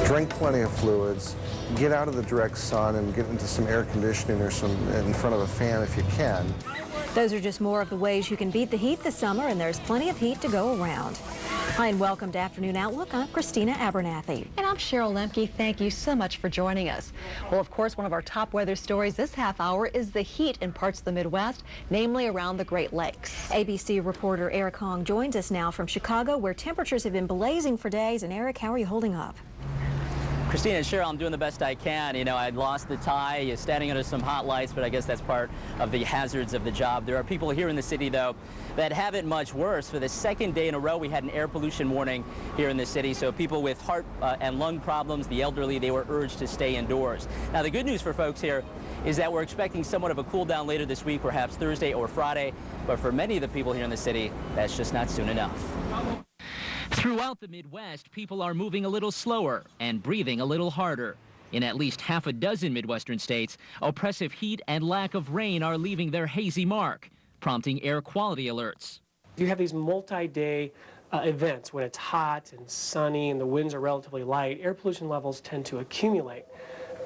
Drink plenty of fluids, get out of the direct sun and get into some air conditioning or some in front of a fan if you can. Those are just more of the ways you can beat the heat this summer, and there's plenty of heat to go around. Hi, and welcome to Afternoon Outlook. I'm Kristina Abernathy. And I'm Cheryl Lemke. Thank you so much for joining us. Well, of course, one of our top weather stories this half hour is the heat in parts of the Midwest, namely around the Great Lakes. ABC reporter Eric Hong joins us now from Chicago, where temperatures have been blazing for days. And Eric, how are you holding up? Kristina and Cheryl, I'm doing the best I can. You know, I lost the tie, standing under some hot lights, but I guess that's part of the hazards of the job. There are people here in the city, though, that have it much worse. For the second day in a row, we had an air pollution warning here in the city. So people with heart and lung problems, the elderly, they were urged to stay indoors. Now, the good news for folks here is that we're expecting somewhat of a cool down later this week, perhaps Thursday or Friday. But for many of the people here in the city, that's just not soon enough. Throughout the Midwest, people are moving a little slower and breathing a little harder. In at least half a dozen Midwestern states, oppressive heat and lack of rain are leaving their hazy mark, prompting air quality alerts. You have these multi-day events when it's hot and sunny and the winds are relatively light. Air pollution levels tend to accumulate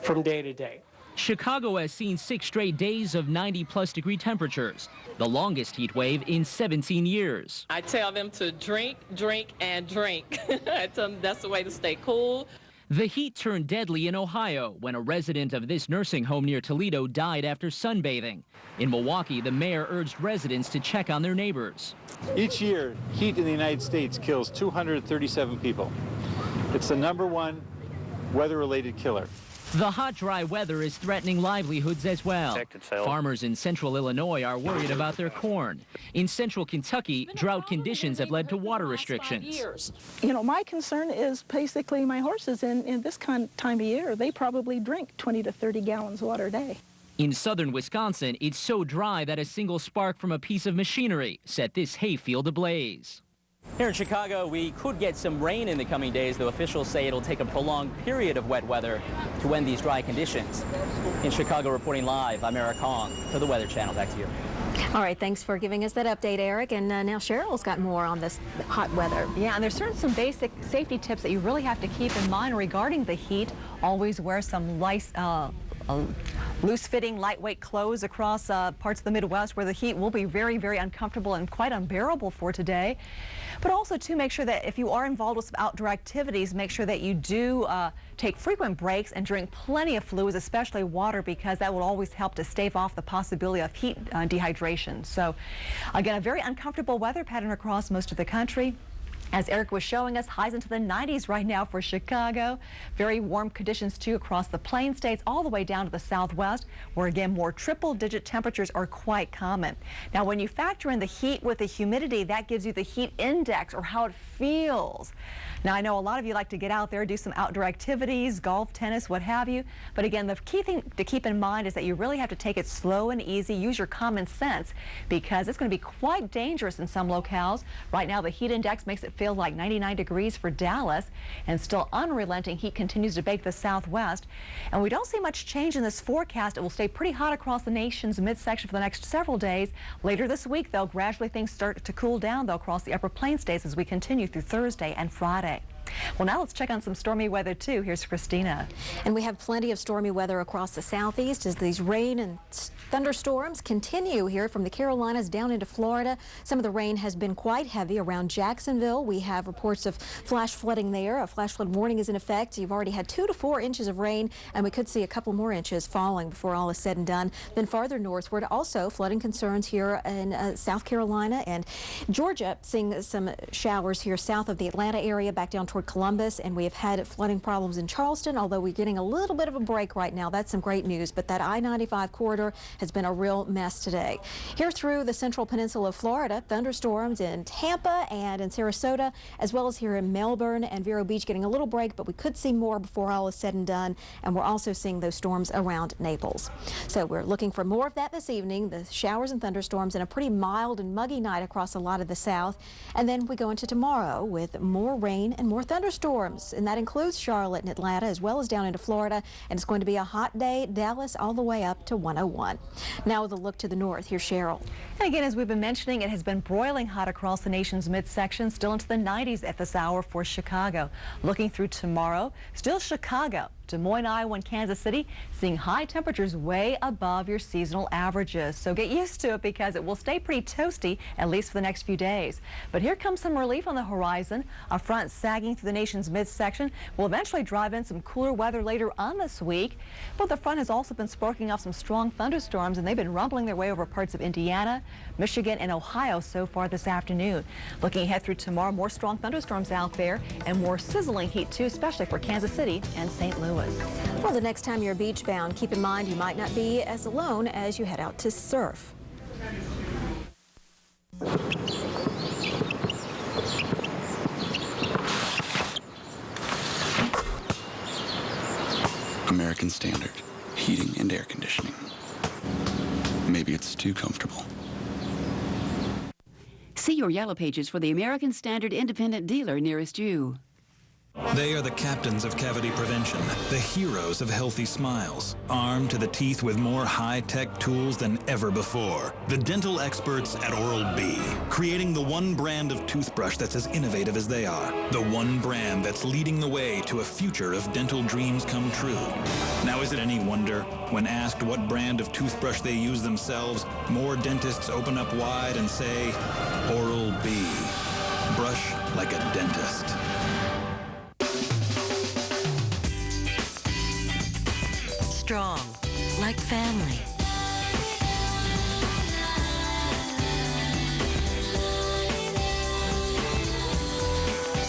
from day to day. Chicago has seen 6 straight days of 90-plus degree temperatures, the longest heat wave in 17 years. I tell them to drink, drink, and drink. I tell them that's the way to stay cool. The heat turned deadly in Ohio when a resident of this nursing home near Toledo died after sunbathing. In Milwaukee, the mayor urged residents to check on their neighbors. Each year, heat in the United States kills 237 people. It's the #1 weather-related killer. The hot, dry weather is threatening livelihoods as well. Farmers in central Illinois are worried about their corn. In central Kentucky, drought conditions have led to water restrictions. You know, my concern is basically my horses in this time of year. They probably drink 20 to 30 gallons of water a day. In southern Wisconsin, it's so dry that a single spark from a piece of machinery set this hayfield ablaze. Here in Chicago, we could get some rain in the coming days, though officials say it'll take a prolonged period of wet weather to end these dry conditions. In Chicago, reporting live, I'm Eric Hong for the Weather Channel. Back to you. All right, thanks for giving us that update, Eric. And now Cheryl's got more on this hot weather. Yeah, and there's certainly some basic safety tips that you really have to keep in mind regarding the heat. Always wear some loose-fitting, lightweight clothes across parts of the Midwest where the heat will be very, very uncomfortable and quite unbearable for today. But also, to make sure that if you are involved with some outdoor activities, make sure that you do take frequent breaks and drink plenty of fluids, especially water, because that will always help to stave off the possibility of heat dehydration. So, again, a very uncomfortable weather pattern across most of the country. As Eric was showing us, highs into the 90s right now for Chicago. Very warm conditions, too, across the Plain States, all the way down to the Southwest, where, again, more triple-digit temperatures are quite common. Now, when you factor in the heat with the humidity, that gives you the heat index, or how it feels. Now, I know a lot of you like to get out there, do some outdoor activities, golf, tennis, what have you. But again, the key thing to keep in mind is that you really have to take it slow and easy, use your common sense, because it's going to be quite dangerous in some locales. Right now, the heat index makes it feel like 99 degrees for Dallas, and still unrelenting heat continues to bake the Southwest. And we don't see much change in this forecast. It will stay pretty hot across the nation's midsection for the next several days. Later this week, though, gradually things start to cool down, though, across the upper plain states as we continue through Thursday and Friday. Well, now let's check on some stormy weather, too. Here's Kristina. And we have plenty of stormy weather across the southeast as these rain and thunderstorms continue here from the Carolinas down into Florida. Some of the rain has been quite heavy around Jacksonville. We have reports of flash flooding there. A flash flood warning is in effect. You've already had 2 to 4 inches of rain, and we could see a couple more inches falling before all is said and done. Then farther northward, also flooding concerns here in South Carolina and Georgia, seeing some showers here south of the Atlanta area back down toward Columbus, and we have had flooding problems in Charleston, although we're getting a little bit of a break right now. That's some great news, but that I-95 corridor has been a real mess today. Here through the central peninsula of Florida, thunderstorms in Tampa and in Sarasota, as well as here in Melbourne and Vero Beach, getting a little break, but we could see more before all is said and done, and we're also seeing those storms around Naples. So we're looking for more of that this evening, the showers and thunderstorms, and a pretty mild and muggy night across a lot of the south, and then we go into tomorrow with more rain and more more thunderstorms, and that includes Charlotte and Atlanta as well as down into Florida. And it's going to be a hot day, Dallas all the way up to 101. Now with a look to the north, here's Cheryl. And again, as we've been mentioning, it has been broiling hot across the nation's midsection, still into the 90s at this hour for Chicago. Looking through tomorrow, still Chicago, Des Moines, Iowa, and Kansas City, seeing high temperatures way above your seasonal averages. So get used to it because it will stay pretty toasty, at least for the next few days. But here comes some relief on the horizon. A front sagging through the nation's midsection will eventually drive in some cooler weather later on this week. But the front has also been sparking off some strong thunderstorms, and they've been rumbling their way over parts of Indiana, Michigan, and Ohio so far this afternoon. Looking ahead through tomorrow, more strong thunderstorms out there and more sizzling heat too, especially for Kansas City and St. Louis. Well, the next time you're beach bound, keep in mind you might not be as alone as you head out to surf. American Standard, heating and air conditioning. Maybe it's too comfortable. See your Yellow Pages for the American Standard independent dealer nearest you. They are the captains of cavity prevention, the heroes of healthy smiles, armed to the teeth with more high-tech tools than ever before. The dental experts at Oral-B, creating the one brand of toothbrush that's as innovative as they are. The one brand that's leading the way to a future of dental dreams come true. Now, is it any wonder, when asked what brand of toothbrush they use themselves, more dentists open up wide and say, Oral-B. Brush like a dentist. Strong, like family.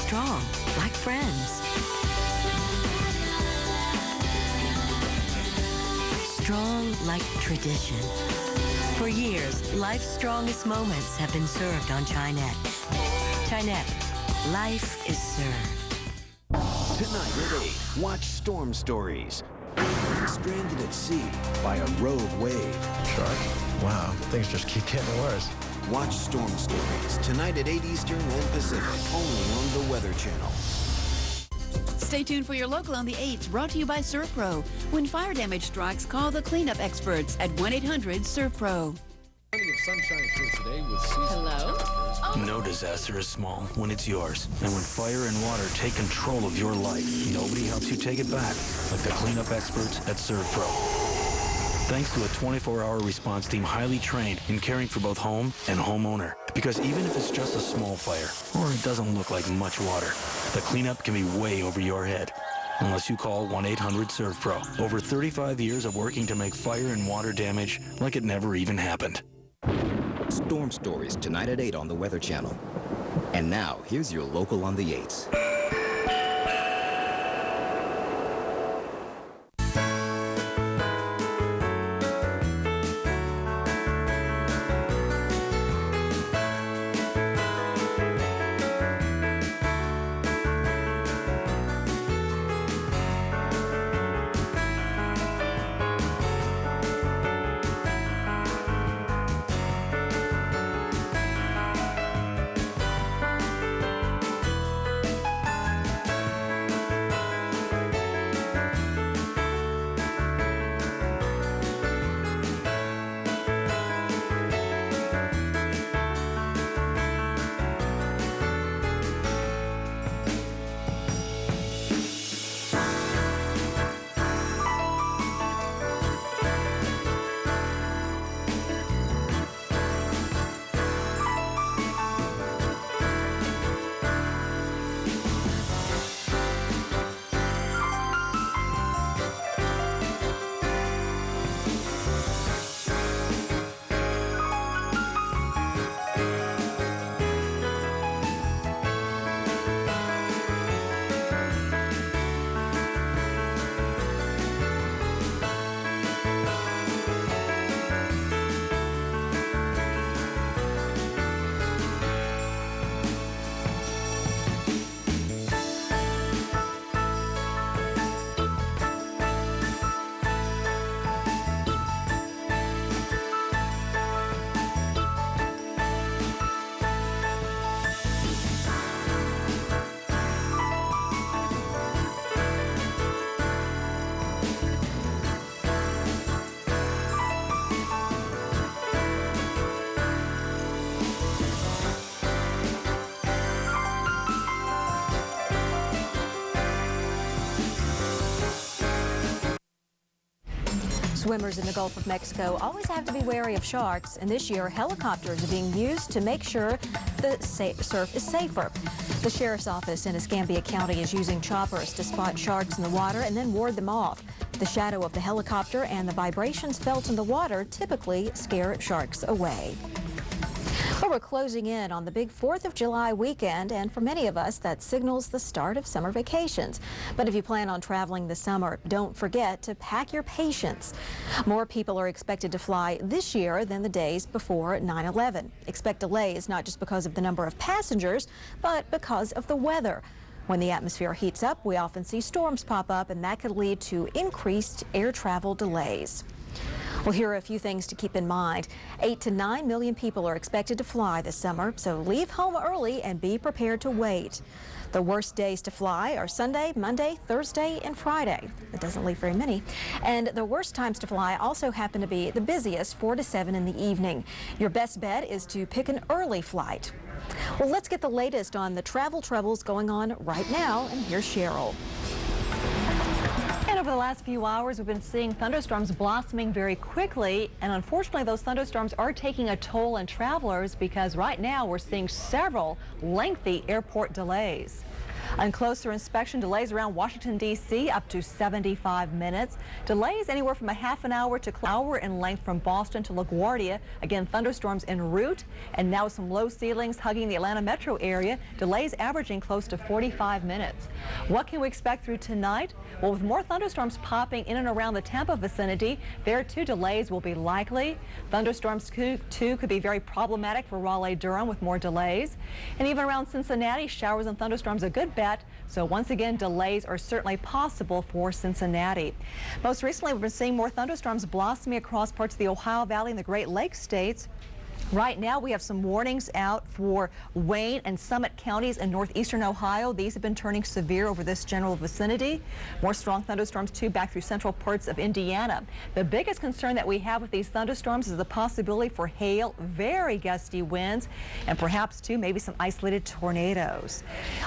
Strong, like friends. Strong, like tradition. For years, life's strongest moments have been served on Chinette. Chinette, life is served. Tonight at 8, watch Storm Stories. Stranded at sea by a rogue wave. Shark? Wow, things just keep getting worse. Watch Storm Stories tonight at 8 Eastern and Pacific, only on the Weather Channel. Stay tuned for your local on the 8th, brought to you by ServPro. When fire damage strikes, call the cleanup experts at 1-800-ServPro. Plenty of sunshine for today with seasonal Hello? No disaster is small when it's yours. And when fire and water take control of your life, nobody helps you take it back like the cleanup experts at ServPro. Thanks to a 24-hour response team highly trained in caring for both home and homeowner. Because even if it's just a small fire, or it doesn't look like much water, the cleanup can be way over your head. Unless you call 1-800-ServPro. Over 35 years of working to make fire and water damage like it never even happened. Storm Stories tonight at 8 on the Weather Channel. And now, here's your local on the 8s. Swimmers in the Gulf of Mexico always have to be wary of sharks, and this year helicopters are being used to make sure the surf is safer. The sheriff's office in Escambia County is using choppers to spot sharks in the water and then ward them off. The shadow of the helicopter and the vibrations felt in the water typically scare sharks away. Well, we're closing in on the big 4th of July weekend, and for many of us, that signals the start of summer vacations. But if you plan on traveling this summer, don't forget to pack your patience. More people are expected to fly this year than the days before 9/11. Expect delays not just because of the number of passengers, but because of the weather. When the atmosphere heats up, we often see storms pop up, and that could lead to increased air travel delays. Well, here are a few things to keep in mind. 8 to 9 million people are expected to fly this summer, so leave home early and be prepared to wait. The worst days to fly are Sunday, Monday, Thursday, and Friday. It doesn't leave very many. And the worst times to fly also happen to be the busiest, 4 to 7 in the evening. Your best bet is to pick an early flight. Well, let's get the latest on the travel troubles going on right now, and here's Cheryl. And over the last few hours, we've been seeing thunderstorms blossoming very quickly, and unfortunately those thunderstorms are taking a toll on travelers because right now we're seeing several lengthy airport delays. On closer inspection, delays around Washington, D.C. up to 75 minutes. Delays anywhere from a half an hour to an hour in length from Boston to LaGuardia. Again, thunderstorms en route, and now some low ceilings hugging the Atlanta metro area. Delays averaging close to 45 minutes. What can we expect through tonight? Well, with more thunderstorms popping in and around the Tampa vicinity, there too delays will be likely. Thunderstorms too could be very problematic for Raleigh-Durham with more delays. And even around Cincinnati, showers and thunderstorms a good bet. So once again, delays are certainly possible for Cincinnati. Most recently, we've been seeing more thunderstorms blossoming across parts of the Ohio Valley and the Great Lakes states. Right now, we have some warnings out for Wayne and Summit counties in northeastern Ohio. These have been turning severe over this general vicinity. More strong thunderstorms, too, back through central parts of Indiana. The biggest concern that we have with these thunderstorms is the possibility for hail, very gusty winds, and perhaps, too, maybe some isolated tornadoes.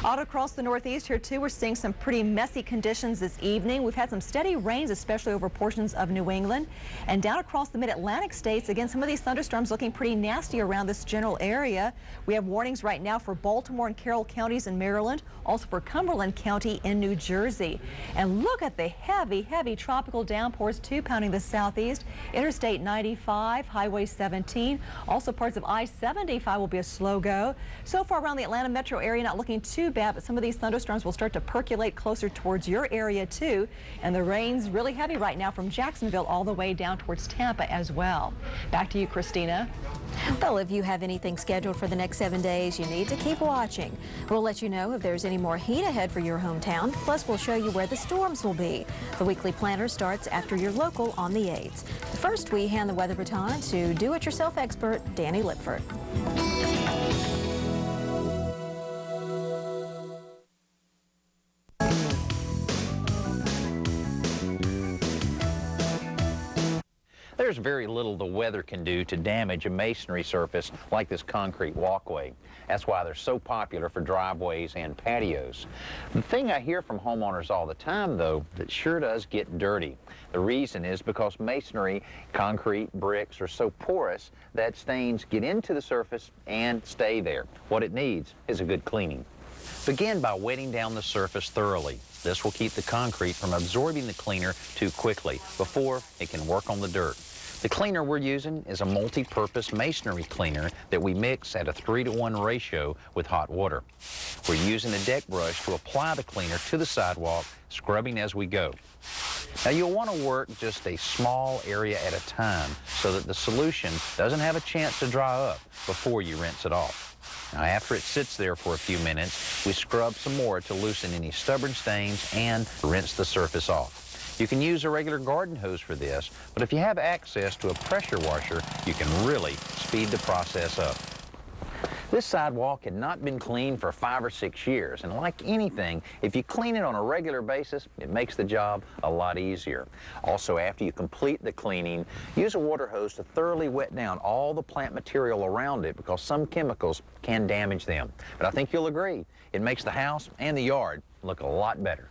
Out across the northeast here, too, we're seeing some pretty messy conditions this evening. We've had some steady rains, especially over portions of New England. And down across the mid-Atlantic states, again, some of these thunderstorms looking pretty nasty around this general area. We have warnings right now for Baltimore and Carroll counties in Maryland, also for Cumberland County in New Jersey. And look at the heavy, heavy tropical downpours too pounding the southeast. Interstate 95, Highway 17, also parts of I-75 will be a slow go. So far around the Atlanta metro area, not looking too bad, but some of these thunderstorms will start to percolate closer towards your area too. And the rain's really heavy right now from Jacksonville all the way down towards Tampa as well. Back to you, Kristina. Well, if you have anything scheduled for the next 7 days, you need to keep watching. We'll let you know if there's any more heat ahead for your hometown. Plus, we'll show you where the storms will be. The weekly planner starts after your local on the 8th. First, we hand the weather baton to do-it-yourself expert Danny Lipford. There's very little the weather can do to damage a masonry surface like this concrete walkway. That's why they're so popular for driveways and patios. The thing I hear from homeowners all the time, though, that sure does get dirty. The reason is because masonry, concrete, bricks are so porous that stains get into the surface and stay there. What it needs is a good cleaning. Begin by wetting down the surface thoroughly. This will keep the concrete from absorbing the cleaner too quickly before it can work on the dirt. The cleaner we're using is a multi-purpose masonry cleaner that we mix at a 3-to-1 ratio with hot water. We're using a deck brush to apply the cleaner to the sidewalk, scrubbing as we go. Now you'll want to work just a small area at a time so that the solution doesn't have a chance to dry up before you rinse it off. Now after it sits there for a few minutes, we scrub some more to loosen any stubborn stains and rinse the surface off. You can use a regular garden hose for this, but if you have access to a pressure washer, you can really speed the process up. This sidewalk had not been cleaned for 5 or 6 years, and like anything, if you clean it on a regular basis, it makes the job a lot easier. Also, after you complete the cleaning, use a water hose to thoroughly wet down all the plant material around it because some chemicals can damage them. But I think you'll agree, it makes the house and the yard look a lot better.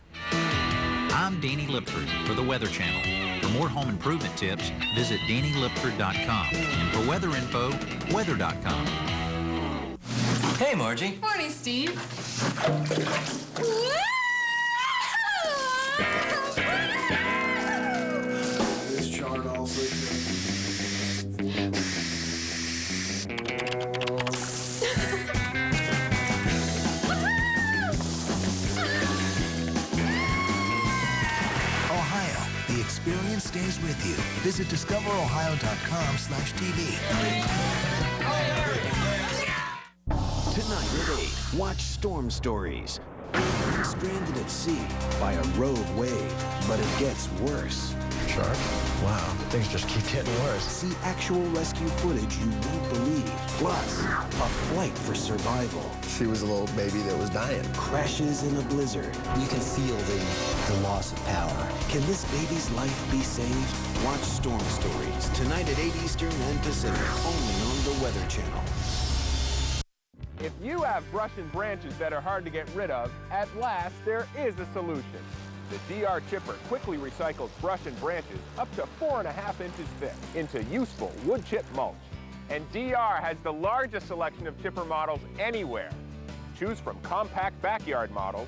I'm Danny Lipford for the Weather Channel. For more home improvement tips, visit DannyLipford.com. And for weather info, weather.com. Hey, Margie. Morning, Steve. This chart also Ohio, the experience stays with you. Visit discoverohio.com/TV. Tonight at 8, watch Storm Stories. Stranded at sea by a rogue wave, but it gets worse. Shark? Wow, things just keep getting worse. See actual rescue footage you won't believe. Plus, a flight for survival. She was a little baby that was dying. Crashes in a blizzard. You can feel the loss of power. Can this baby's life be saved? Watch Storm Stories tonight at 8 Eastern and Pacific, only on the Weather Channel. If you have brush and branches that are hard to get rid of, at last there is a solution. The DR Chipper quickly recycles brush and branches up to 4.5 inches thick into useful wood chip mulch. And DR has the largest selection of chipper models anywhere. Choose from compact backyard models,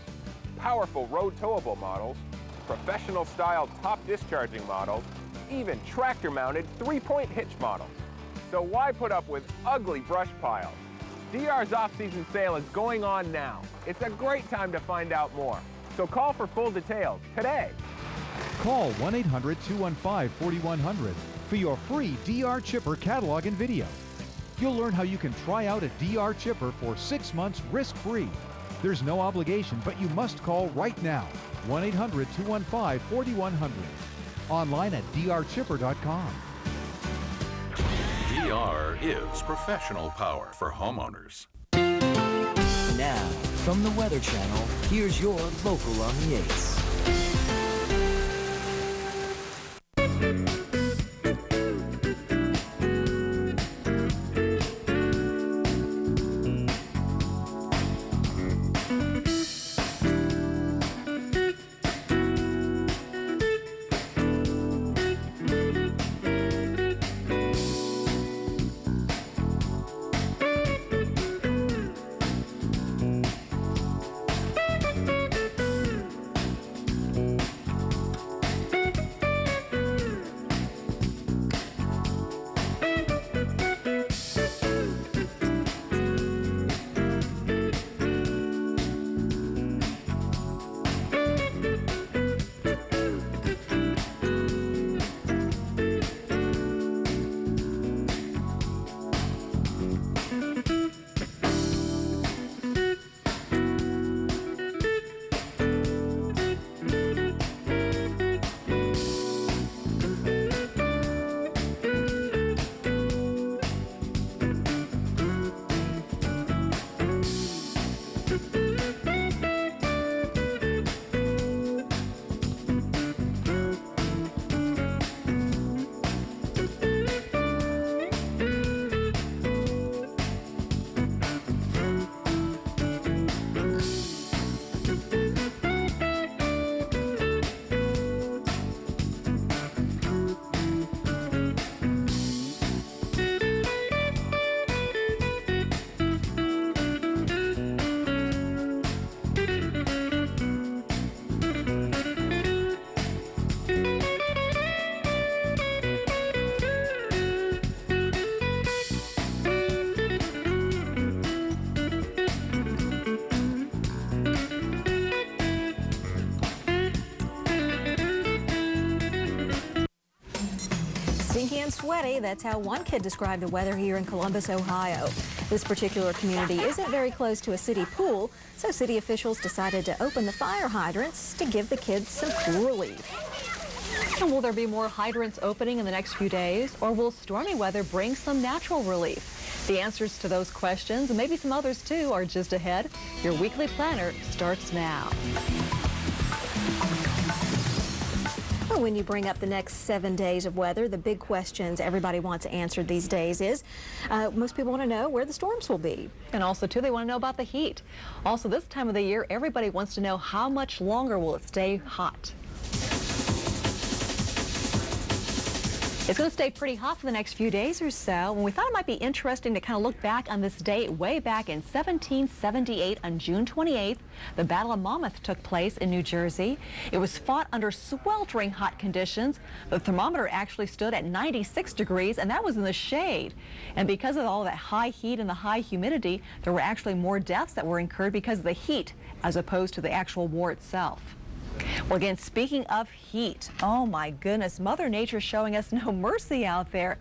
powerful road towable models, professional style top discharging models, even tractor mounted 3-point hitch models. So why put up with ugly brush piles? DR's off-season sale is going on now. It's a great time to find out more. So call for full details today. Call 1-800-215-4100 for your free DR Chipper catalog and video. You'll learn how you can try out a DR Chipper for 6 months risk-free. There's no obligation, but you must call right now. 1-800-215-4100. Online at drchipper.com. DR is professional power for homeowners. Now, from the Weather Channel, here's your local on the 8s. Stinky and sweaty, that's how one kid described the weather here in Columbus, Ohio. This particular community isn't very close to a city pool, so city officials decided to open the fire hydrants to give the kids some cool relief. And will there be more hydrants opening in the next few days, or will stormy weather bring some natural relief? The answers to those questions, and maybe some others too, are just ahead. Your weekly planner starts now. Well, when you bring up the next 7 days of weather, the big questions everybody wants answered these days is, most people want to know where the storms will be. And also, too, they want to know about the heat. Also, this time of the year, everybody wants to know how much longer will it stay hot. It's going to stay pretty hot for the next few days or so. And we thought it might be interesting to kind of look back on this date way back in 1778 on June 28th. The Battle of Monmouth took place in New Jersey. It was fought under sweltering hot conditions. The thermometer actually stood at 96 degrees, and that was in the shade. And because of all that high heat and the high humidity, there were actually more deaths that were incurred because of the heat as opposed to the actual war itself. Well, again, speaking of heat, oh my goodness, Mother Nature showing us no mercy out there.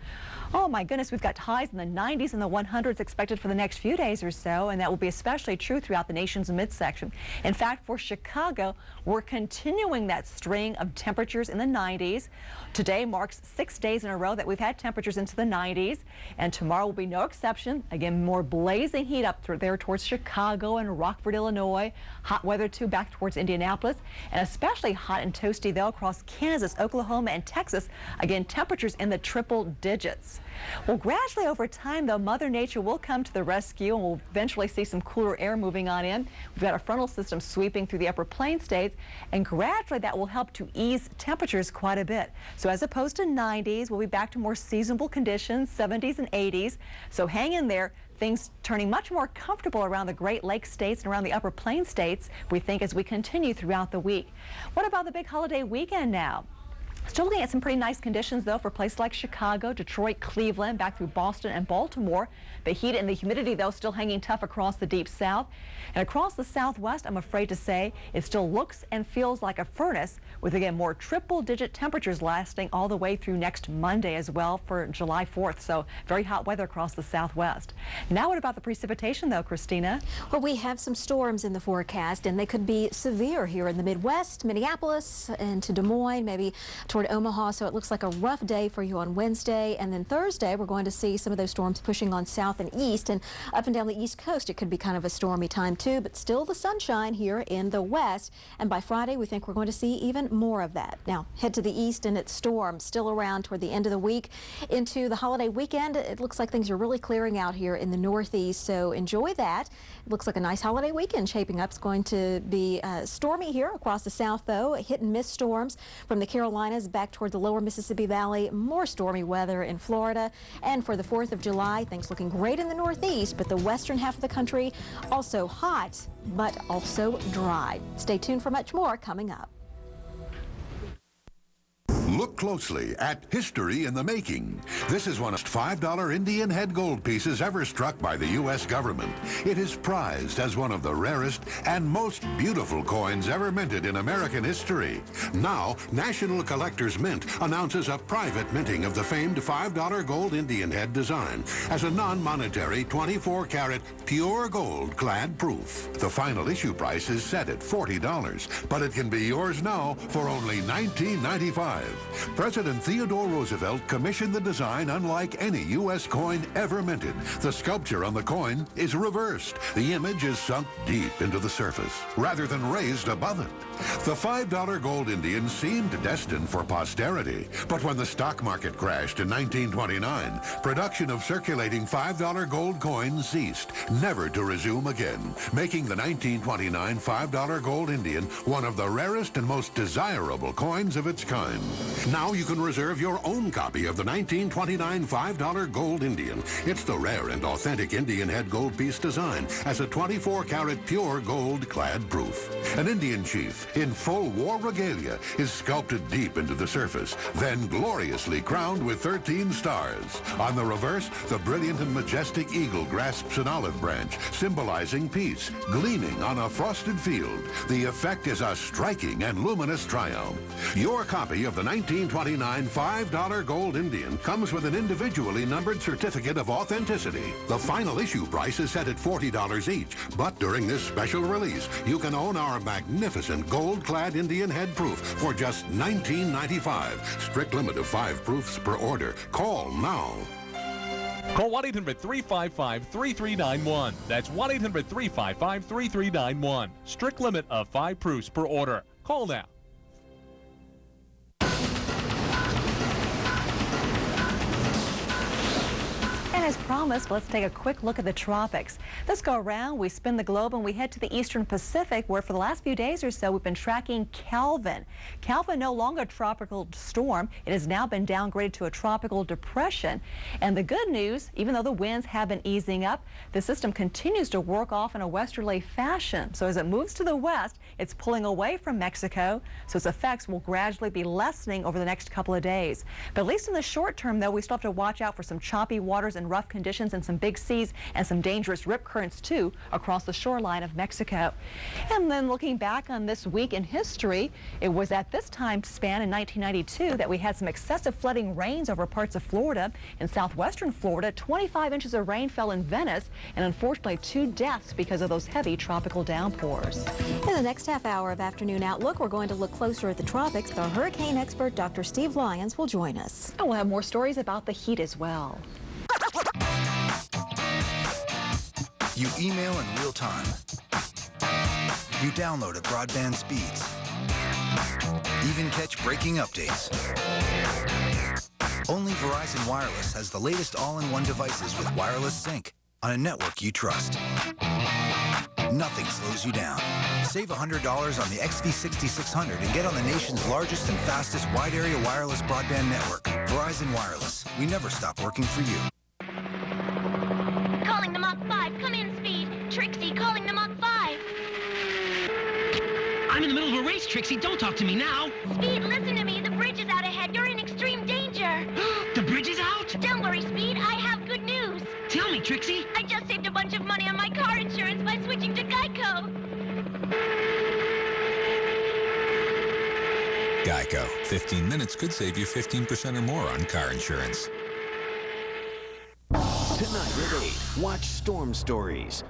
Oh my goodness, we've got highs in the 90s and the 100s expected for the next few days or so, and that will be especially true throughout the nation's midsection. In fact, for Chicago, we're continuing that string of temperatures in the 90s. Today marks 6 days in a row that we've had temperatures into the 90s, and tomorrow will be no exception. Again, more blazing heat up through there towards Chicago and Rockford, Illinois. Hot weather too back towards Indianapolis, and especially hot and toasty though across Kansas, Oklahoma, and Texas. Again, temperatures in the triple digits. Well, gradually over time, though, Mother Nature will come to the rescue, and we'll eventually see some cooler air moving on in. We've got a frontal system sweeping through the upper plain states, and gradually that will help to ease temperatures quite a bit. So as opposed to 90s, we'll be back to more seasonable conditions, 70s and 80s. So hang in there. Things turning much more comfortable around the Great Lakes states and around the upper plain states, we think, as we continue throughout the week. What about the big holiday weekend now? Still looking at some pretty nice conditions, though, for places like Chicago, Detroit, Cleveland, back through Boston and Baltimore. The heat and the humidity, though, still hanging tough across the deep south. And across the southwest, I'm afraid to say, it still looks and feels like a furnace, with, again, more triple-digit temperatures lasting all the way through next Monday as well for July 4th. So very hot weather across the southwest. Now what about the precipitation, though, Kristina? Well, we have some storms in the forecast, and they could be severe here in the Midwest, Minneapolis, and to Des Moines, maybe toward Omaha. So it looks like a rough day for you on Wednesday. And then Thursday, we're going to see some of those storms pushing on south and east, and up and down the East Coast. It could be kind of a stormy time too, but still the sunshine here in the west. And by Friday, we think we're going to see even more of that. Now head to the east, and it's storms still around toward the end of the week into the holiday weekend. It looks like things are really clearing out here in the northeast, so enjoy that. It looks like a nice holiday weekend shaping up. It's going to be stormy here across the south, though. Hit and miss storms from the Carolinas back toward the lower Mississippi Valley. More stormy weather in Florida. And for the 4th of July, things looking great in the northeast, but the western half of the country also hot, but also dry. Stay tuned for much more coming up. Look closely at History in the Making. This is one of the $5 Indian head gold pieces ever struck by the U.S. government. It is prized as one of the rarest and most beautiful coins ever minted in American history. Now, National Collectors Mint announces a private minting of the famed $5 gold Indian head design as a non-monetary 24-karat pure gold clad proof. The final issue price is set at $40, but it can be yours now for only $19.95. President Theodore Roosevelt commissioned the design unlike any U.S. coin ever minted. The sculpture on the coin is reversed. The image is sunk deep into the surface, rather than raised above it. The $5 gold Indian seemed destined for posterity, but when the stock market crashed in 1929, production of circulating $5 gold coins ceased, never to resume again, making the 1929 $5 gold Indian one of the rarest and most desirable coins of its kind. Now you can reserve your own copy of the 1929 $5 gold Indian. It's the rare and authentic Indian head gold piece design as a 24-karat pure gold clad proof. An Indian chief in full war regalia is sculpted deep into the surface, then gloriously crowned with 13 stars. On the reverse, the brilliant and majestic eagle grasps an olive branch, symbolizing peace, gleaming on a frosted field. The effect is a striking and luminous triumph. Your copy of the 1929 $5 gold Indian comes with an individually numbered certificate of authenticity. The final issue price is set at $40 each, but during this special release, you can own our magnificent gold-clad Indian head proof for just $19.95. Strict limit of 5 proofs per order. Call now. Call 1-800-355-3391. That's 1-800-355-3391. Strict limit of 5 proofs per order. Call now. And as promised, let's take a quick look at the tropics. This go around, we spin the globe and we head to the eastern Pacific, where for the last few days or so, we've been tracking Calvin. Calvin, no longer a tropical storm. It has now been downgraded to a tropical depression. And the good news, even though the winds have been easing up, the system continues to work off in a westerly fashion. So as it moves to the west, it's pulling away from Mexico, so its effects will gradually be lessening over the next couple of days. But at least in the short term, though, we still have to watch out for some choppy waters and rough conditions and some big seas and some dangerous rip currents, too, across the shoreline of Mexico. And then looking back on this week in history, it was at this time span in 1992 that we had some excessive flooding rains over parts of Florida. In southwestern Florida, 25 inches of rain fell in Venice, and unfortunately 2 deaths because of those heavy tropical downpours. In the next half hour of Afternoon Outlook, we're going to look closer at the tropics. Our hurricane expert, Dr. Steve Lyons, will join us. And we'll have more stories about the heat as well. You email in real time. You download at broadband speeds. Even catch breaking updates. Only Verizon Wireless has the latest all-in-one devices with wireless sync on a network you trust. Nothing slows you down. Save $100 on the XV6600 and get on the nation's largest and fastest wide-area wireless broadband network. Verizon Wireless. We never stop working for you. Calling the Mach 5. Come in, Speed. Trixie, calling the Mach 5. I'm in the middle of a race, Trixie. Don't talk to me now. Speed, listen to me. The bridge is out ahead. You're in extreme danger. The bridge is out? Don't worry, Speed. I have good news. Tell me, Trixie. I just saved a bunch of money on my car insurance by switching to Geico. Geico. 15 minutes could save you 15% or more on car insurance. Tonight at 8, watch Storm Stories.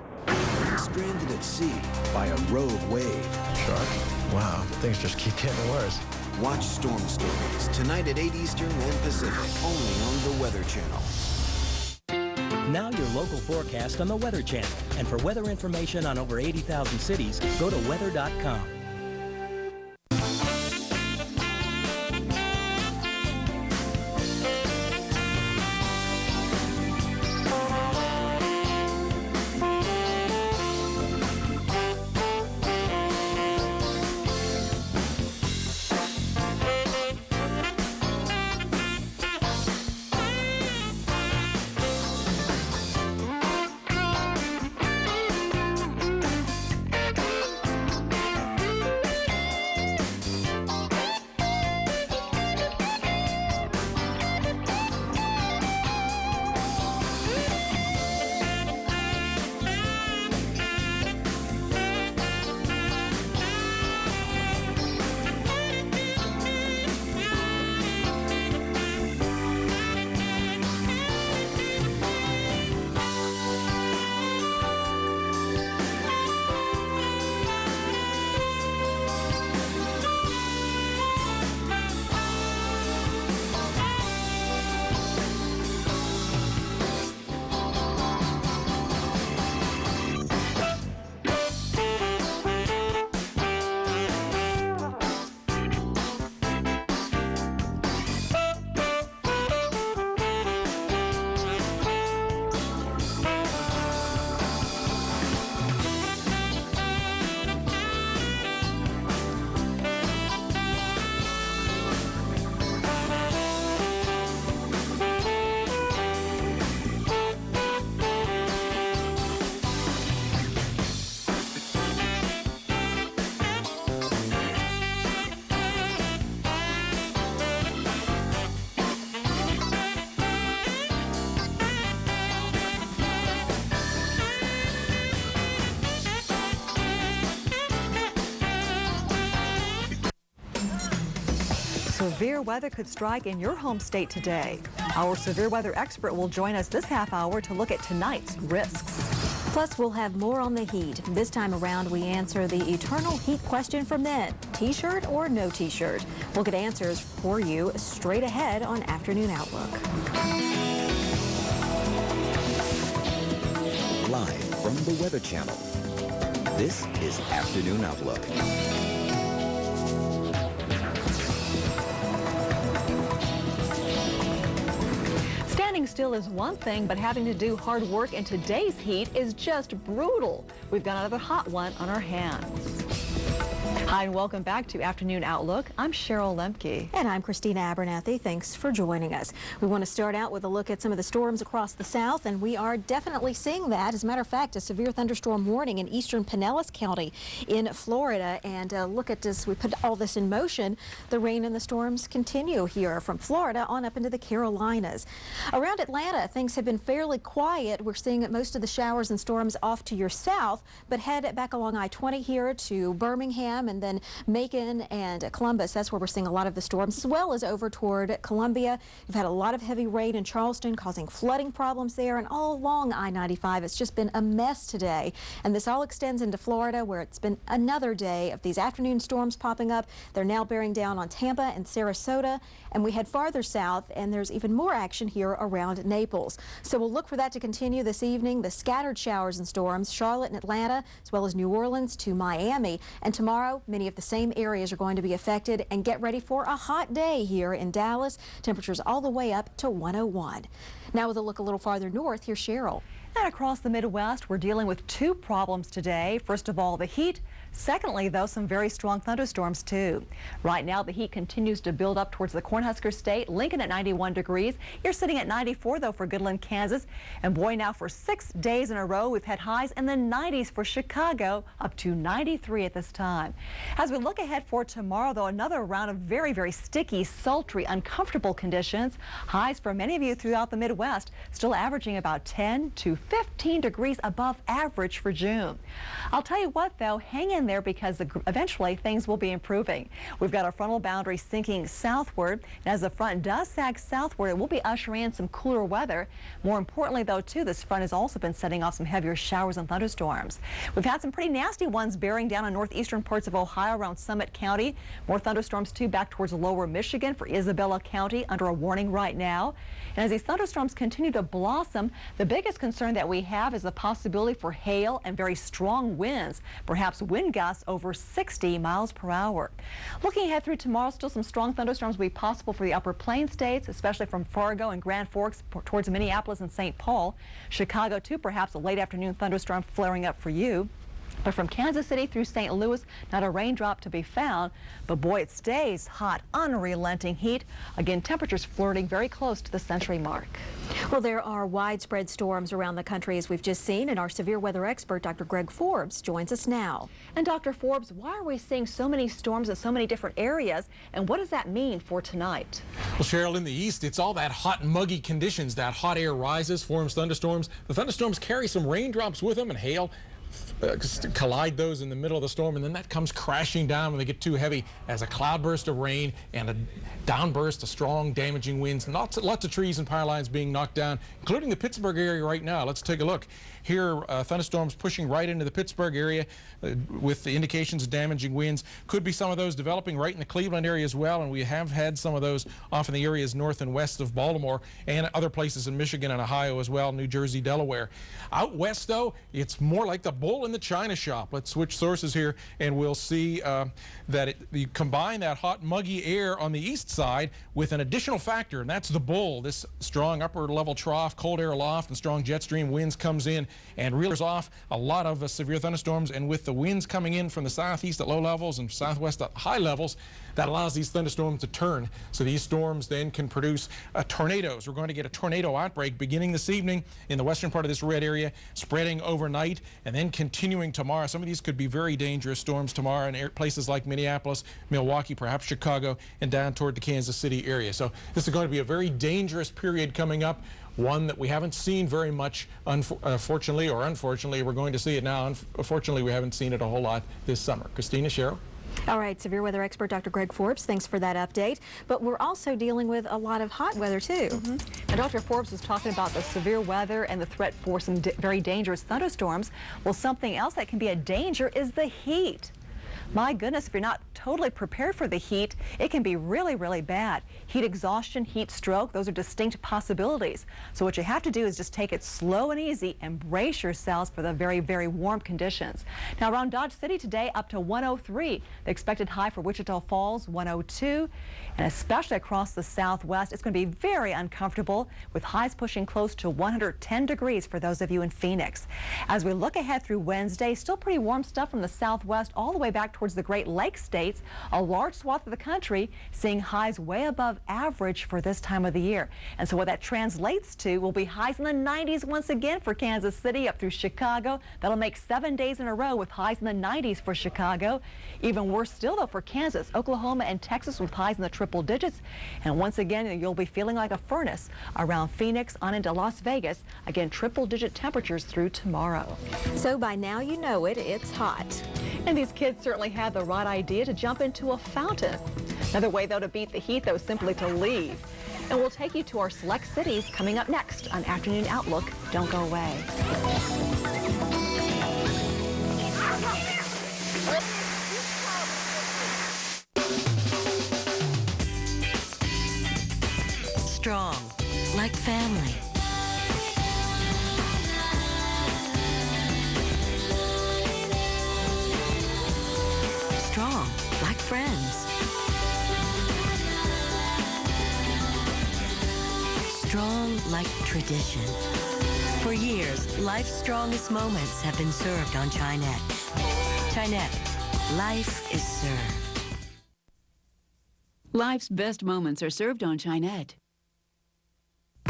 Stranded at sea by a rogue wave. Shark? Wow, things just keep getting worse. Watch Storm Stories tonight at 8 Eastern and Pacific, only on the Weather Channel. Now your local forecast on the Weather Channel. And for weather information on over 80,000 cities, go to weather.com. Severe weather could strike in your home state today. Our severe weather expert will join us this half hour to look at tonight's risks. Plus, we'll have more on the heat. This time around, we answer the eternal heat question for men. T-shirt or no T-shirt? We'll get answers for you straight ahead on Afternoon Outlook. Live from the Weather Channel, this is Afternoon Outlook. Standing still is one thing, but having to do hard work in today's heat is just brutal. We've got another hot one on our hands. Hi, and welcome back to Afternoon Outlook. I'm Cheryl Lemke. And I'm Kristina Abernathy. Thanks for joining us. We want to start out with a look at some of the storms across the south, and we are definitely seeing that. As a matter of fact, a severe thunderstorm warning in eastern Pinellas County in Florida. And look at this, we put all this in motion. The rain and the storms continue here from Florida on up into the Carolinas. Around Atlanta, things have been fairly quiet. We're seeing most of the showers and storms off to your south, but head back along I-20 here to Birmingham and then Macon and Columbus. That's where we're seeing a lot of the storms, as well as over toward Columbia. We've had a lot of heavy rain in Charleston, causing flooding problems there, and all along I-95. It's just been a mess today. And this all extends into Florida, where it's been another day of these afternoon storms popping up. They're now bearing down on Tampa and Sarasota, and we head farther south, and there's even more action here around Naples. So we'll look for that to continue this evening. The scattered showers and storms, Charlotte and Atlanta, as well as New Orleans to Miami. And tomorrow, many of the same areas are going to be affected, and get ready for a hot day here in Dallas. Temperatures all the way up to 101. Now with a look a little farther north, here's Cheryl. And across the Midwest, we're dealing with two problems today. First of all, the heat. Secondly, though, some very strong thunderstorms, too. Right now, the heat continues to build up towards the Cornhusker State. Lincoln at 91 degrees. You're sitting at 94, though, for Goodland, Kansas. And boy, now for 6 days in a row, we've had highs in the 90s for Chicago, up to 93 at this time. As we look ahead for tomorrow, though, another round of very, very sticky, sultry, uncomfortable conditions. Highs for many of you throughout the Midwest, still averaging about 10 to 15 degrees above average for June. I'll tell you what, though, hang in there, because eventually things will be improving. We've got our frontal boundary sinking southward, and as the front does sag southward, it will be ushering in some cooler weather. More importantly, though, too, this front has also been setting off some heavier showers and thunderstorms. We've had some pretty nasty ones bearing down on northeastern parts of Ohio around Summit County. More thunderstorms, too, back towards lower Michigan for Isabella County, under a warning right now. And as these thunderstorms continue to blossom, the biggest concern that we have is the possibility for hail and very strong winds, perhaps wind gusts over 60 miles per hour. Looking ahead through tomorrow, still some strong thunderstorms will be possible for the upper plain states, especially from Fargo and Grand Forks towards Minneapolis and St. Paul. Chicago, too, perhaps a late afternoon thunderstorm flaring up for you. But from Kansas City through St. Louis, not a raindrop to be found. But boy, it stays hot, unrelenting heat. Again, temperatures flirting very close to the century mark. Well, there are widespread storms around the country, as we've just seen, and our severe weather expert, Dr. Greg Forbes, joins us now. And Dr. Forbes, why are we seeing so many storms in so many different areas, and what does that mean for tonight? Well, Cheryl, in the east, it's all that hot, muggy conditions. That hot air rises, forms thunderstorms. The thunderstorms carry some raindrops with them and hail. Collide those in the middle of the storm, and then that comes crashing down when they get too heavy as a cloudburst of rain and a downburst of strong, damaging winds. Lots of trees and power lines being knocked down, including the Pittsburgh area right now. Let's take a look. Here, thunderstorms pushing right into the Pittsburgh area with the indications of damaging winds. Could be some of those developing right in the Cleveland area as well, and we have had some of those off in the areas north and west of Baltimore and other places in Michigan and Ohio as well, New Jersey, Delaware. Out west, though, it's more like the bull in the china shop. Let's switch sources here, and we'll see that you combine that hot, muggy air on the east side with an additional factor, and that's the bull. This strong upper-level trough, cold air aloft, and strong jet stream winds comes in and reels off a lot of severe thunderstorms, and with the winds coming in from the southeast at low levels and southwest at high levels, that allows these thunderstorms to turn. So these storms then can produce tornadoes. We're going to get a tornado outbreak beginning this evening in the western part of this red area, spreading overnight, and then continuing tomorrow. Some of these could be very dangerous storms tomorrow in places like Minneapolis, Milwaukee, perhaps Chicago, and down toward the Kansas City area. So this is going to be a very dangerous period coming up, one that we haven't seen very much, fortunately or unfortunately. We're going to see it now. Unfortunately, we haven't seen it a whole lot this summer. Kristina, Cheryl? All right, severe weather expert Dr. Greg Forbes, thanks for that update. But we're also dealing with a lot of hot weather, too. And Dr. Forbes was talking about the severe weather and the threat for some very dangerous thunderstorms. Well, something else that can be a danger is the heat. My goodness, if you're not totally prepared for the heat, it can be really, really bad. Heat exhaustion, heat stroke, those are distinct possibilities. So what you have to do is just take it slow and easy and brace yourselves for the very, very warm conditions. Now around Dodge City today up to 103. The expected high for Wichita Falls, 102. And especially across the southwest, it's going to be very uncomfortable with highs pushing close to 110 degrees for those of you in Phoenix. As we look ahead through Wednesday, still pretty warm stuff from the southwest all the way back towards the Great Lakes states. A large swath of the country seeing highs way above average for this time of the year. And so what that translates to will be highs in the 90s once again for Kansas City up through Chicago. That'll make 7 days in a row with highs in the 90s for Chicago. Even worse still though for Kansas, Oklahoma and Texas with highs in the triple digits. And once again, you'll be feeling like a furnace around Phoenix on into Las Vegas. Again, triple digit temperatures through tomorrow. So by now you know it, it's hot. And these kids certainly had the right idea to jump into a fountain. Another way though to beat the heat though is simply to leave. And we'll take you to our select cities coming up next on Afternoon Outlook. Don't go away. Strong, like family. Strong, like friends. Strong, like tradition. For years, life's strongest moments have been served on Chinette. Chinette, life is served. Life's best moments are served on Chinette.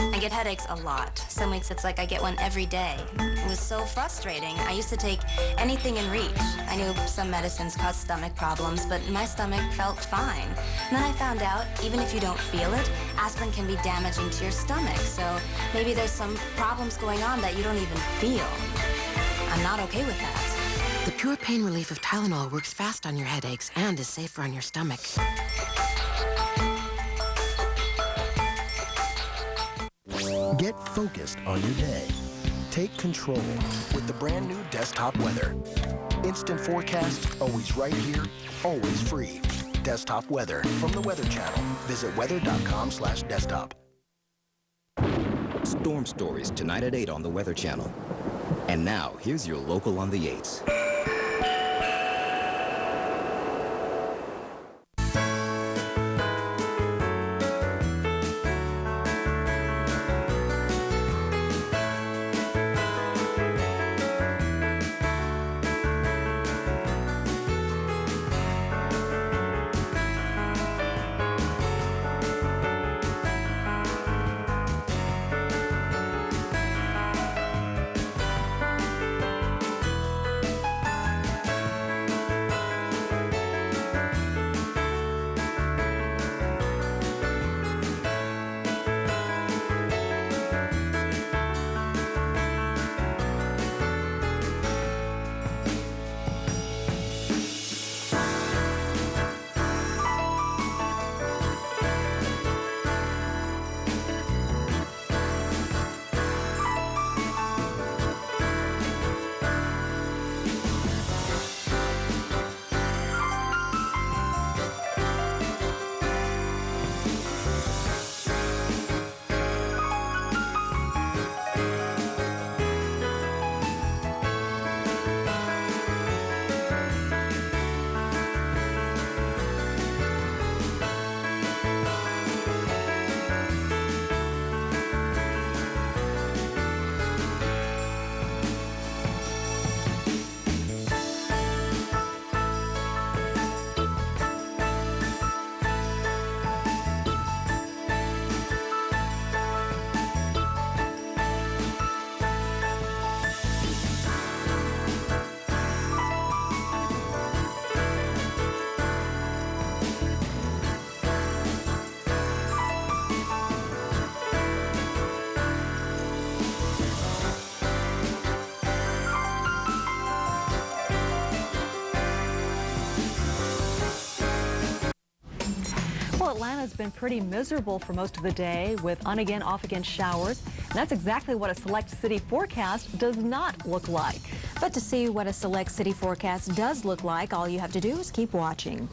I get headaches a lot. Some weeks it's like I get one every day. It was so frustrating. I used to take anything in reach. I knew some medicines cause stomach problems, but my stomach felt fine. And then I found out, even if you don't feel it, aspirin can be damaging to your stomach. So maybe there's some problems going on that you don't even feel. I'm not okay with that. The pure pain relief of Tylenol works fast on your headaches and is safer on your stomach. Get focused on your day. Take control with the brand new Desktop Weather. Instant forecast, always right here, always free. Desktop Weather from the Weather Channel. Visit weather.com/desktop. Storm stories tonight at 8 on the Weather Channel. And now, here's your local on the 8s. Well, Atlanta's been pretty miserable for most of the day with on-again, off-again showers. And that's exactly what a select city forecast does not look like. But to see what a select city forecast does look like, all you have to do is keep watching.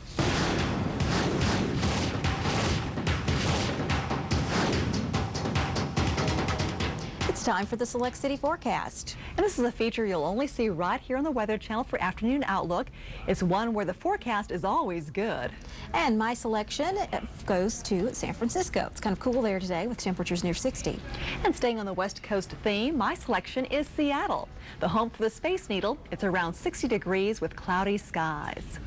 It's time for the Select City Forecast. And this is a feature you'll only see right here on the Weather Channel for Afternoon Outlook. It's one where the forecast is always good. And my selection goes to San Francisco. It's kind of cool there today with temperatures near 60. And staying on the West Coast theme, my selection is Seattle. The home for the Space Needle. It's around 60 degrees with cloudy skies.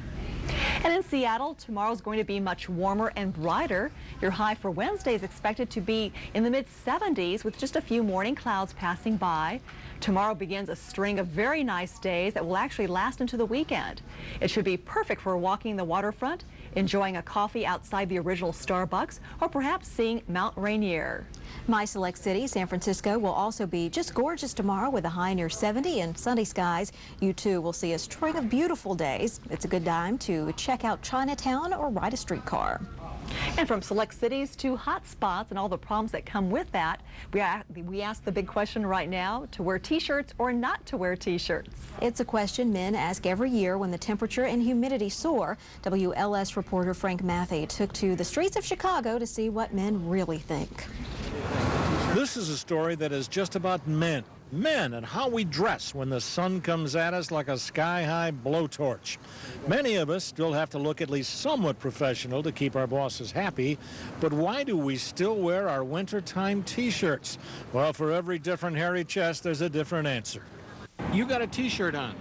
And in Seattle, tomorrow's going to be much warmer and brighter. Your high for Wednesday is expected to be in the mid-70s with just a few morning clouds passing by. Tomorrow begins a string of very nice days that will actually last into the weekend. It should be perfect for walking the waterfront, enjoying a coffee outside the original Starbucks, or perhaps seeing Mount Rainier. My select city, San Francisco, will also be just gorgeous tomorrow with a high near 70 and sunny skies. You too will see a string of beautiful days. It's a good time to check out Chinatown or ride a streetcar. And from select cities to hot spots and all the problems that come with that, we ask the big question right now, to wear T-shirts or not to wear T-shirts. It's a question men ask every year when the temperature and humidity soar. WLS reporter Frank Matthey took to the streets of Chicago to see what men really think. This is a story that is just about men. Men and how we dress when the sun comes at us like a sky-high blowtorch. Many of us still have to look at least somewhat professional to keep our bosses happy, but why do we still wear our wintertime T-shirts? Well, for every different hairy chest, there's a different answer. You got a T-shirt on.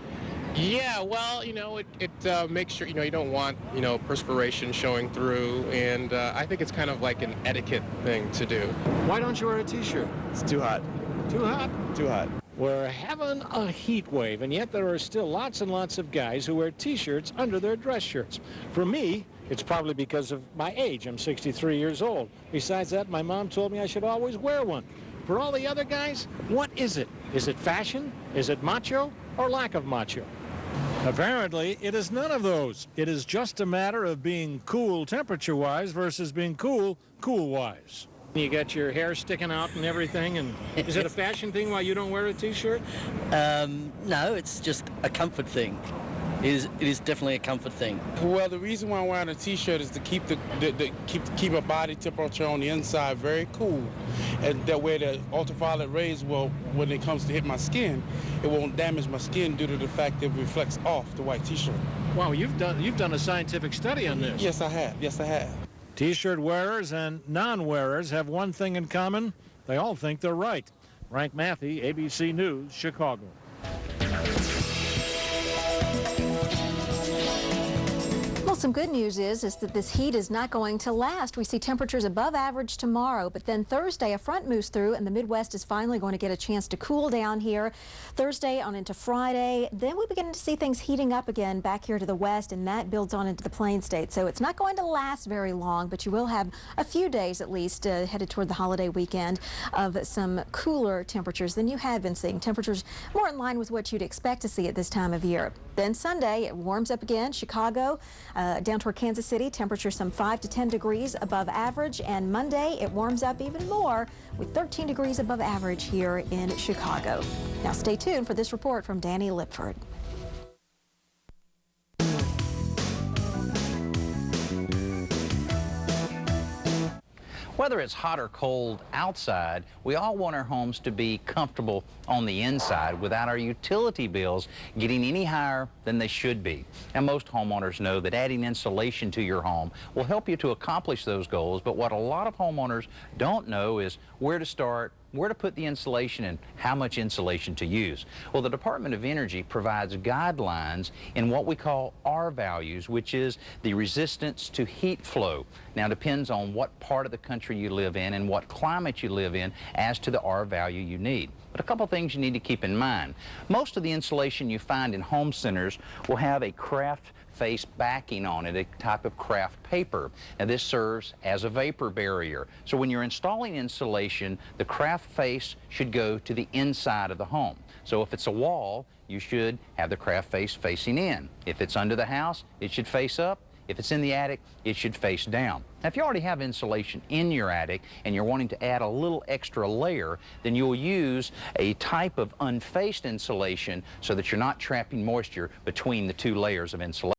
Yeah, well, it makes sure, you don't want, perspiration showing through, and I think it's kind of like an etiquette thing to do. Why don't you wear a T-shirt? It's too hot. Too hot? Too hot. We're having a heat wave, and yet there are still lots and lots of guys who wear T-shirts under their dress shirts. For me, it's probably because of my age. I'm 63 years old. Besides that, my mom told me I should always wear one. For all the other guys, what is it? Is it fashion? Is it macho? Or lack of macho? Apparently, it is none of those. It is just a matter of being cool temperature-wise versus being cool cool-wise. You got your hair sticking out and everything, and is it a fashion thing why you don't wear a T-shirt? No, it's just a comfort thing. It is definitely a comfort thing. Well, the reason why I'm wearing a T-shirt is to keep keep a body temperature on the inside very cool, and that way the ultraviolet rays will, when it comes to hit my skin, it won't damage my skin due to the fact that it reflects off the white T-shirt. Wow, you've done a scientific study on this. Yes, I have. Yes, I have. T-shirt wearers and non-wearers have one thing in common. They all think they're right. Frank Matthey, ABC News, Chicago. Well, some good news is that this heat is not going to last. We see temperatures above average tomorrow, but then Thursday a front moves through and the Midwest is finally going to get a chance to cool down here. Thursday on into Friday, then we begin to see things heating up again back here to the west, and that builds on into the Plain States. So it's not going to last very long, but you will have a few days at least headed toward the holiday weekend of some cooler temperatures than you have been seeing. Temperatures more in line with what you'd expect to see at this time of year. Then Sunday, it warms up again. Chicago, down toward Kansas City, temperature some 5 to 10 degrees above average. And Monday, it warms up even more with 13 degrees above average here in Chicago. Now stay tuned for this report from Danny Lipford. Whether it's hot or cold outside, we all want our homes to be comfortable on the inside without our utility bills getting any higher than they should be. And most homeowners know that adding insulation to your home will help you to accomplish those goals, but what a lot of homeowners don't know is where to start, where to put the insulation, and how much insulation to use. Well, the Department of Energy provides guidelines in what we call R values, which is the resistance to heat flow. Now, it depends on what part of the country you live in and what climate you live in as to the R value you need. But a couple things you need to keep in mind. Most of the insulation you find in home centers will have a craft face backing on it, a type of craft paper. And this serves as a vapor barrier. So when you're installing insulation, the craft face should go to the inside of the home. So if it's a wall, you should have the craft face facing in. If it's under the house, it should face up. If it's in the attic, it should face down. Now, if you already have insulation in your attic and you're wanting to add a little extra layer, then you'll use a type of unfaced insulation so that you're not trapping moisture between the two layers of insulation.